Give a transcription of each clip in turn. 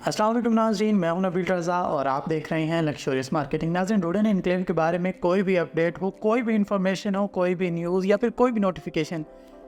अस्सलाम वालेकुम नाज़रीन, मैं हूं नबील रज़ा और आप देख रहे हैं लक्शरियस मार्केटिंग। नाज़रीन, रूडन एनक्लेव के बारे में कोई भी अपडेट हो, कोई भी इंफॉर्मेशन हो, कोई भी न्यूज़ या फिर कोई भी नोटिफिकेशन,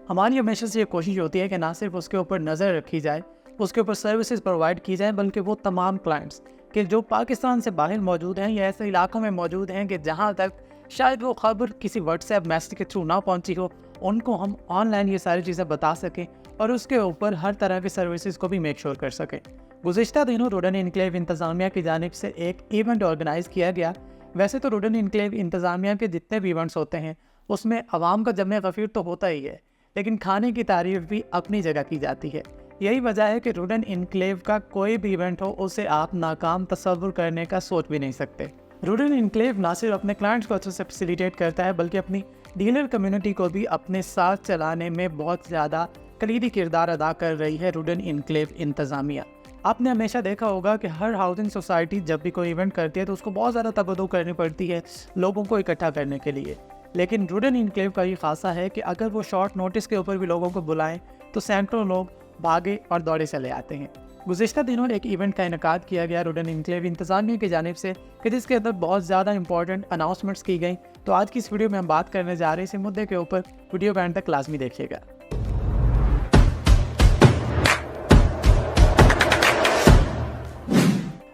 हमारी हमेशा से ये कोशिश होती है कि ना सिर्फ उसके ऊपर नज़र रखी जाए, उसके ऊपर सर्विसेज प्रोवाइड की जाए, बल्कि वो तमाम क्लाइंट्स कि जो पाकिस्तान से बाहर मौजूद हैं या ऐसे इलाकों में मौजूद हैं कि जहाँ तक शायद वो खबर किसी व्हाट्सएप मैसेज के थ्रू ना पहुँची हो, उनको हम ऑनलाइन ये सारी चीज़ें बता सकें और उसके ऊपर हर तरह के सर्विसेज को भी मेक श्योर कर सकें। गुज़िश्ता दिनों रूडन एनक्लेव इंतज़ामिया की जानिब से एक इवेंट ऑर्गेनाइज़ किया गया। वैसे तो रूडन एनक्लेव इंतज़ामिया के जितने भी इवेंट्स होते हैं उसमें आवाम का जमे गफ़ीर तो होता ही है, लेकिन खाने की तारीफ भी अपनी जगह की जाती है। यही वजह है कि रूडन एनक्लेव का कोई भी इवेंट हो उसे आप नाकाम तस्वुर करने का सोच भी नहीं सकते। रूडन एनक्लेव ना सिर्फ अपने क्लाइंट्स को अच्छे से फैसिलिटेट करता है, बल्कि अपनी डीलर कम्युनिटी को भी अपने साथ चलाने में बहुत ज़्यादा कलीदी किरदार अदा कर रही है रूडन एनक्लेव इंतज़ामिया। आपने हमेशा देखा होगा कि हर हाउसिंग सोसाइटी जब भी कोई इवेंट करती है तो उसको बहुत ज़्यादा तवज्जो करनी पड़ती है लोगों को इकट्ठा करने के लिए, लेकिन रूडन एनक्लेव का ये खासा है कि अगर वो शॉर्ट नोटिस के ऊपर भी लोगों को बुलाएं तो सैकड़ों लोग भागे और दौड़े चले आते हैं। गुज़िश्ता दिनों एक इवेंट का इनेकाद किया गया रूडन एनक्लेव इंतज़ामिया की जानिब से कि जिसके अंदर बहुत ज़्यादा इंपॉर्टेंट अनाउंसमेंट्स की गई। तो आज की इस वीडियो में हम बात करने जा रहे हैं इस मुद्दे के ऊपर। वीडियो बैंड तक लाजमी देखिएगा।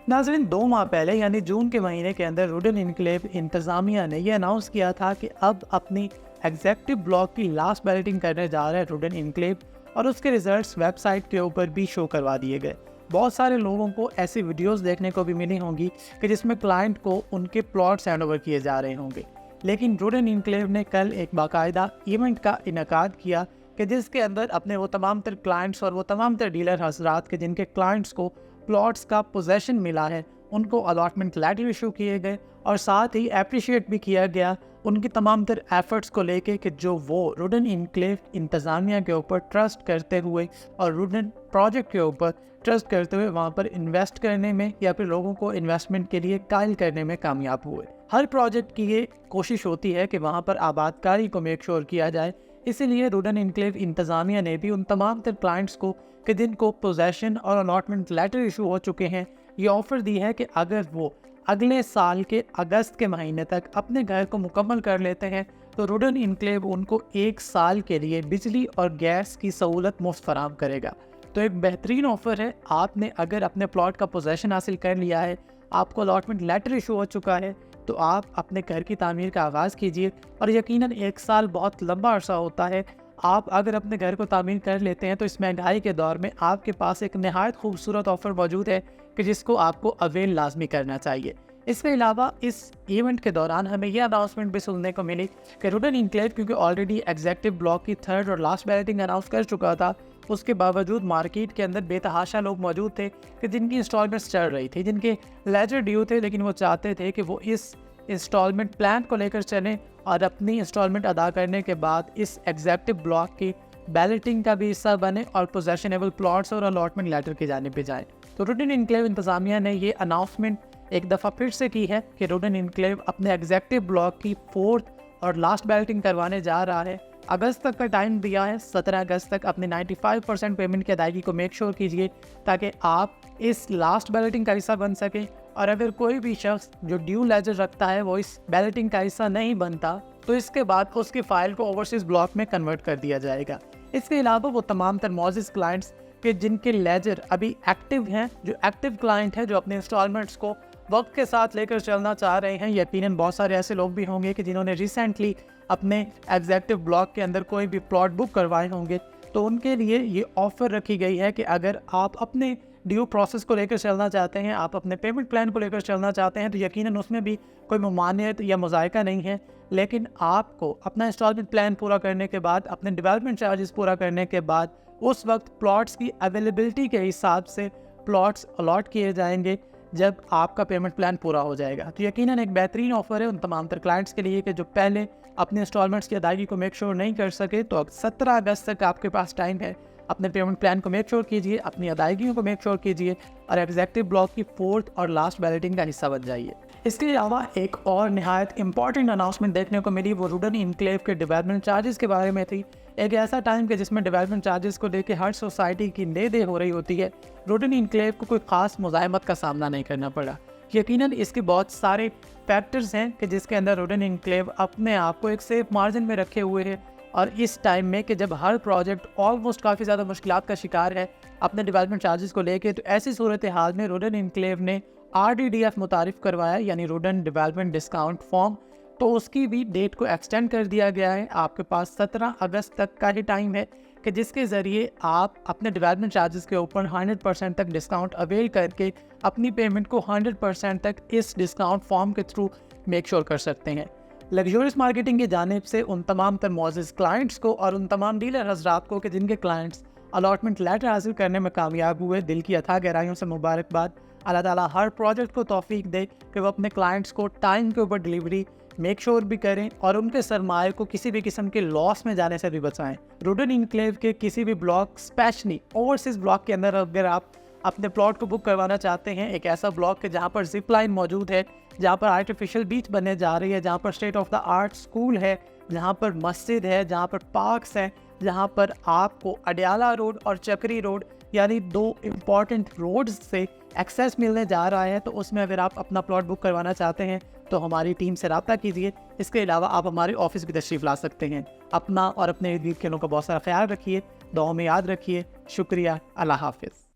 नाज़रीन, 2 माह पहले यानी जून के महीने के अंदर रूडन एनक्लेव इंतज़ामिया ने यह अनाउंस किया था कि अब अपनी एग्जेक्टिव ब्लॉक की लास्ट बैलेटिंग करने जा रहा है रूडन एनक्लेव, और उसके रिजल्ट्स वेबसाइट के ऊपर भी शो करवा दिए गए। बहुत सारे लोगों को ऐसी वीडियोस देखने को भी मिली होंगी कि जिसमें क्लाइंट को उनके प्लॉट्स हैंड ओवर किए जा रहे होंगे, लेकिन रूडन एनक्लेव ने कल एक बाकायदा इवेंट का इनेकाद किया कि जिसके अंदर अपने वो तमाम तर क्लाइंट्स और वो तमाम तर डीलर हजरात के जिनके क्लाइंट्स को प्लॉट्स का पोजेशन मिला है उनको अलॉटमेंट लेटर इशू किए गए, और साथ ही अप्रिशिएट भी किया गया उनकी तमाम तर एफर्ट्स को लेके कि जो वो रूडन एनक्लेव इंतज़ामिया के ऊपर ट्रस्ट करते हुए और रूडन प्रोजेक्ट के ऊपर ट्रस्ट करते हुए वहाँ पर इन्वेस्ट करने में या फिर लोगों को इन्वेस्टमेंट के लिए कायल करने में कामयाब हुए। हर प्रोजेक्ट की ये कोशिश होती है कि वहाँ पर आबादकारी को मेक श्योर किया जाए, इसीलिए रूडन एनक्लेव इंतज़ामिया ने भी उन तमाम तर क्लाइंट्स को कि जिनको पोजेशन और अलॉटमेंट लेटर इशू हो चुके हैं ये ऑफ़र दी है कि अगर वो अगले साल के अगस्त के महीने तक अपने घर को मुकम्मल कर लेते हैं तो रूडन एनक्लेव उनको 1 साल के लिए बिजली और गैस की सहूलत मुफ्त फराहम करेगा। तो एक बेहतरीन ऑफ़र है। आपने अगर अपने प्लॉट का पोजेशन हासिल कर लिया है, आपको अलॉटमेंट लेटर इशू हो चुका है, तो आप अपने घर की तामीर का आगाज़ कीजिए। और यकीनन 1 साल बहुत लंबा अरसा होता है। आप अगर अपने घर को तामीर कर लेते हैं तो इस महंगाई के दौर में आपके पास एक नहायत खूबसूरत ऑफ़र मौजूद है कि जिसको आपको अवेल लाजमी करना चाहिए। इसके अलावा इस इवेंट के दौरान हमें यह अनाउंसमेंट भी सुनने को मिली कि रूडन एनक्लेव क्योंकि ऑलरेडी एग्जेक्टिव ब्लॉक की 3rd और लास्ट बैलेटिंग अनाउंस कर चुका था, उसके बावजूद मार्केट के अंदर बेतहाशा लोग मौजूद थे कि जिनकी इंस्टॉलमेंट्स चल रही थी, जिनके लेजर ड्यू थे, लेकिन वो चाहते थे कि वो इस इंस्टॉलमेंट प्लान को लेकर चलें और अपनी इंस्टॉलमेंट अदा करने के बाद इस एग्जेक्टिव ब्लॉक की बैलेटिंग का भी हिस्सा बने और पोजेशनेबल प्लॉट्स और अलॉटमेंट लेटर की जानिब पे जाएँ। तो रूडन एनक्लेव इंतज़ामिया ने ये अनाउंसमेंट एक दफ़ा फिर से की है कि रूडन एनक्लेव अपने एग्जेक्टिव ब्लॉक की 4th और लास्ट बैलेटिंग करवाने जा रहा है। अगस्त तक का टाइम दिया है। 17 अगस्त तक अपने 95% पेमेंट की अदायगी को मेक श्योर कीजिए ताकि आप इस लास्ट बैलेटिंग का हिस्सा बन सकें, और अगर कोई भी शख्स जो ड्यू लेजर रखता है वो इस बैलेटिंग का हिस्सा नहीं बनता तो इसके बाद उसकी फ़ाइल को ओवरसीज़ ब्लॉक में कन्वर्ट कर दिया जाएगा। इसके अलावा वो तमाम तर मौजूद क्लाइंट्स के जिनके लेजर अभी एक्टिव हैं, जो एक्टिव क्लाइंट हैं, जो अपने इंस्टॉलमेंट्स को वक्त के साथ लेकर चलना चाह रहे हैं, यकीनन बहुत सारे ऐसे लोग भी होंगे कि जिन्होंने रिसेंटली अपने एग्जेक्टिव ब्लॉक के अंदर कोई भी प्लॉट बुक करवाए होंगे, तो उनके लिए ये ऑफ़र रखी गई है कि अगर आप अपने ड्यू प्रोसेस को लेकर चलना चाहते हैं, आप अपने पेमेंट प्लान को लेकर चलना चाहते हैं, तो यकीनन उसमें भी कोई ममानियत या मुज़ायका नहीं है, लेकिन आपको अपना इंस्टॉलमेंट प्लान पूरा करने के बाद, अपने डेवलपमेंट चार्जेस पूरा करने के बाद उस वक्त प्लॉट्स की अवेलेबिलिटी के हिसाब से प्लॉट्स अलॉट किए जाएंगे जब आपका पेमेंट प्लान पूरा हो जाएगा। तो यकीनन एक बेहतरीन ऑफ़र है उन तमाम तर क्लाइंट्स के लिए कि जो पहले अपने इंस्टॉलमेंट्स की अदायगी को मेक श्योर नहीं कर सके। तो 17 अगस्त तक आपके पास टाइम है। अपने पेमेंट प्लान को मेक श्योर कीजिए, अपनी अदायगियों को मेक श्योर कीजिए और एग्जेक्टिव ब्लॉक की 4th और लास्ट बैलेटिंग का हिस्सा बन जाइए। इसके अलावा एक और निहायत इंपॉर्टेंट अनाउंसमेंट देखने को मिली, वो रूडन इनक्लेव के डेवलपमेंट चार्जेस के बारे में थी। एक ऐसा टाइम कि जिसमें डेवलपमेंट चार्जेस को लेकर हर सोसाइटी की दे हो रही होती है, रूडन इनक्लेव को कोई ख़ास मुज़ाहमत का सामना नहीं करना पड़ा। यकीनन इसके बहुत सारे फैक्टर्स हैं कि जिसके अंदर रूडन इनक्लेव अपने आप को एक सेफ मार्जिन में रखे हुए है, और इस टाइम में कि जब हर प्रोजेक्ट ऑलमोस्ट काफ़ी ज़्यादा मुश्किलात का शिकार है अपने डेवलपमेंट चार्जेस को लेके, तो ऐसी सूरत हाल में रूडन इनक्लेव ने RDDF मुतारिफ करवाया, यानी रूडन डेवलपमेंट डिस्काउंट फॉर्म। तो उसकी भी डेट को एक्सटेंड कर दिया गया है। आपके पास 17 अगस्त तक का ही टाइम है कि जिसके ज़रिए आप अपने डेवलपमेंट चार्जेस के ऊपर 100% तक डिस्काउंट अवेल करके अपनी पेमेंट को 100% तक इस डिस्काउंट फॉर्म के थ्रू मेक श्योर कर सकते हैं। लग्जरियस मार्केटिंग की जानिब से उन तमाम तर मोअज़्ज़िज़ क्लाइंट्स को और उन तमाम डीलर हज़रात को कि जिनके क्लाइंट्स अलॉटमेंट लेटर हासिल करने में कामयाब हुए, दिल की अथाह गहराइयों से मुबारकबाद। अल्लाह ताला हर प्रोजेक्ट को तौफीक दे कि वो अपने क्लाइंट्स को टाइम के ऊपर डिलीवरी मेक श्योर भी करें और उनके सरमाए को किसी भी किस्म के लॉस में जाने से भी बचाएं। रूडन इनक्लेव के किसी भी ब्लॉक, स्पेशली ओवरसीज़ ब्लॉक के अंदर अगर आप अपने प्लॉट को बुक करवाना चाहते हैं, एक ऐसा ब्लॉक है जहाँ पर जिप लाइन मौजूद है, जहाँ पर आर्टिफिशियल बीच बनने जा रही है, जहाँ पर state of the art school है, जहाँ पर मस्जिद है, जहाँ पर पार्क्स हैं, जहाँ पर आपको अडयाला रोड और चक्री रोड यानी 2 इम्पॉर्टेंट रोड्स से एक्सेस मिलने जा रहा है, तो उसमें अगर आप अपना प्लॉट बुक करवाना चाहते हैं तो हमारी टीम से रब्ता कीजिए। इसके अलावा आप हमारे ऑफिस भी तशरीफ़ ला सकते हैं। अपना और अपने इर्द गिर्द के लोगों का बहुत सारा ख्याल रखिए, दुआ में याद रखिए। शुक्रिया, अल्लाह हाफ़िज़।